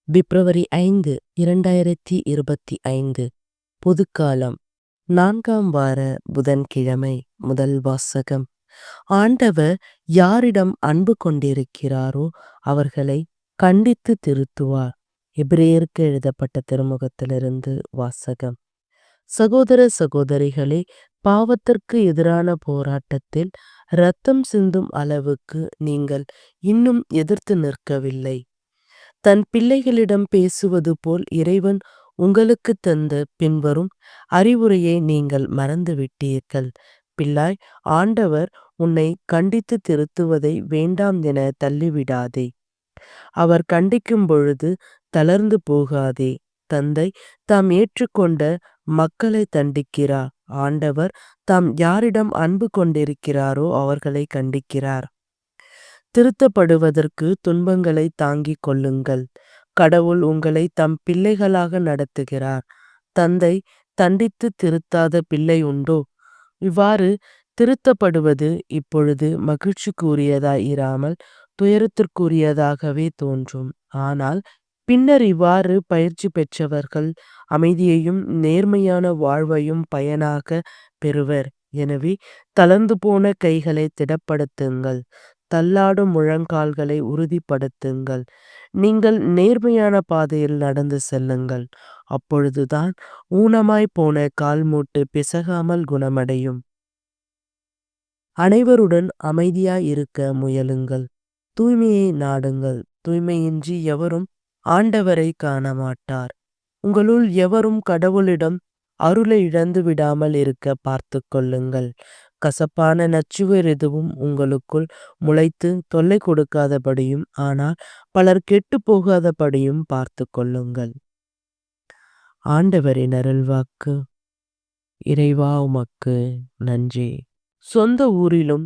பிப்ரவரி 5, 2025 பொதுக்காலம் 4ஆம் வார புதன்கிழமை. முதல் வாசகம். ஆண்டவர் யாரிடம் அன்பு கொண்டிருக்கிறாரோ அவர்களை கண்டித்து திருத்துவார். எபிரேயருக்கு எழுதப்பட்ட திருமுகத்திலிருந்து வாசகம். சகோதர சகோதரிகளே, பாவத்திற்கு எதிரான போராட்டத்தில் இரத்தம் சிந்தும் அளவுக்கு நீங்கள் இன்னும் எதிர்த்து நிற்கவில்லை. தன் பிள்ளைகளிடம் பேசுவது போல் இறைவன் உங்களுக்கு தந்த பின்வரும் அறிவுரையை நீங்கள் மறந்துவிட்டீர்கள். பிள்ளாய், ஆண்டவர் உன்னை கண்டித்து திருத்துவதை வேண்டாம் என தள்ளிவிடாதே. அவர் கண்டிக்கும் பொழுது தளர்ந்து போகாதே. தந்தை தாம் ஏற்றுக்கொண்ட மக்களை தண்டிக்கிறார். ஆண்டவர் தாம் யாரிடம் அன்பு கொண்டிருக்கிறாரோ அவர்களை கண்டிக்கிறார். திருத்தப்படுவதற்கு துன்பங்களை தாங்கிக் கொள்ளுங்கள். கடவுள் உங்களை தம் பிள்ளைகளாக நடத்துகிறார். தந்தை தண்டித்து திருத்தாத பிள்ளை உண்டோ? இவ்வாறு திருத்தப்படுவது இப்பொழுது மகிழ்ச்சிக்குரியதாய் இராமல் துயரத்திற்குரியதாகவே தோன்றும். ஆனால் பின்னர் இவ்வாறு பயிற்சி பெற்றவர்கள் அமைதியையும் நேர்மையான வாழ்வையும் பயனாக பெறுவர். எனவே தளர்ந்து போன கைகளை திடப்படுத்துங்கள். தள்ளாடும் முழங்கால்களை உறுதிப்படுத்துங்கள். நீங்கள் நேர்மையான பாதையில் நடந்து செல்லுங்கள். அப்பொழுதுதான் ஊனமாய் போன கால்மூட்டு பிசகாமல் குணமடையும். அனைவருடன் அமைதியாய் இருக்க முயலுங்கள். தூய்மையை நாடுங்கள். தூய்மையின்றி எவரும் ஆண்டவரை காண மாட்டார். உங்களுள் எவரும் கடவுளிடம் அருளை இழந்து விடாமல் இருக்க பார்த்து கொள்ளுங்கள். கசப்பான நச்சுவர் எதுவும் உங்களுக்குள் முளைத்து தொல்லை கொடுக்காதபடியும் ஆனால் பலர் கெட்டு போகாதபடியும் பார்த்து கொள்ளுங்கள். ஆண்டவரின் அருள்வாக்கு. இறைவா, உமக்கு நன்றி. சொந்த ஊரிலும்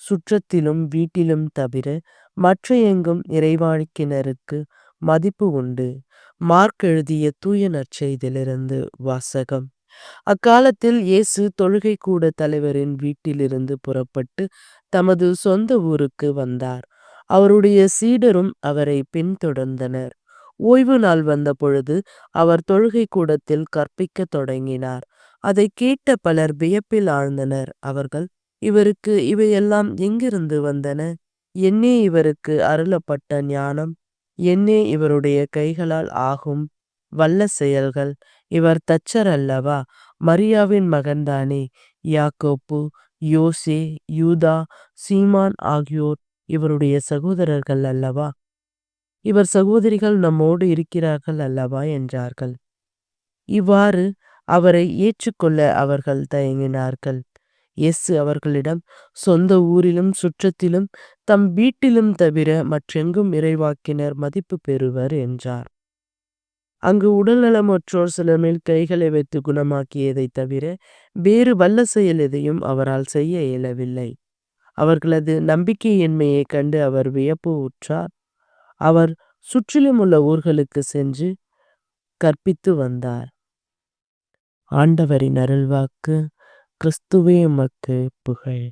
சுற்றத்திலும் வீட்டிலும் தவிர மற்ற எங்கும் இறைவாழ்க்கையினருக்கு மதிப்பு உண்டு. மார்க் எழுதிய தூய நற்செய்தியிலிருந்து வாசகம். அக்காலத்தில் இயேசு தொழுகை கூட தலைவரின் வீட்டிலிருந்து புறப்பட்டு தமது சொந்த ஊருக்கு வந்தார். அவருடைய சீடரும் அவரை பின்தொடர்ந்தனர். ஓய்வு நாள் வந்த பொழுது அவர் தொழுகை கூடத்தில் கற்பிக்கத் தொடங்கினார். அதை கேட்ட பலர் வியப்பில் ஆழ்ந்தனர். அவர்கள், இவருக்கு இவையெல்லாம் எங்கிருந்து வந்தன? என்னே இவருக்கு அருளப்பட்ட ஞானம்? என்னே இவருடைய கைகளால் ஆகும் வல்ல செயல்கள்? இவர் தச்சர் அல்லவா? மரியாவின் மகன்தானே? யாக்கோப்பு, யோசே, யூதா, சீமான் ஆகியோர் இவருடைய சகோதரர்கள் அல்லவா? இவர் சகோதரிகள் நம்மோடு இருக்கிறார்கள் அல்லவா என்றார்கள். இவ்வாறு அவரை ஏற்றுக்கொள்ள அவர்கள் தயங்கினார்கள். இயேசு அவர்களிடம், சொந்த ஊரிலும் சுற்றத்திலும் தம் வீட்டிலும் தவிர மற்றெங்கும் இறைவாக்கினர் மதிப்பு பெறுவர் என்றார். அங்கு உடல்நலமற்றோர் சிலர் மேல் கைகளை வைத்து குணமாக்கியதை தவிர வேறு வல்ல செயல் எதையும் அவரால் செய்ய இயலவில்லை. அவர்களது நம்பிக்கையின்மையை கண்டு அவர் வியப்பு உற்றார். அவர் சுற்றிலும் உள்ள ஊர்களுக்கு சென்று கற்பித்து வந்தார். ஆண்டவரின் அருள்வாக்கு. கிறிஸ்துவே உமக்கு புகழ்.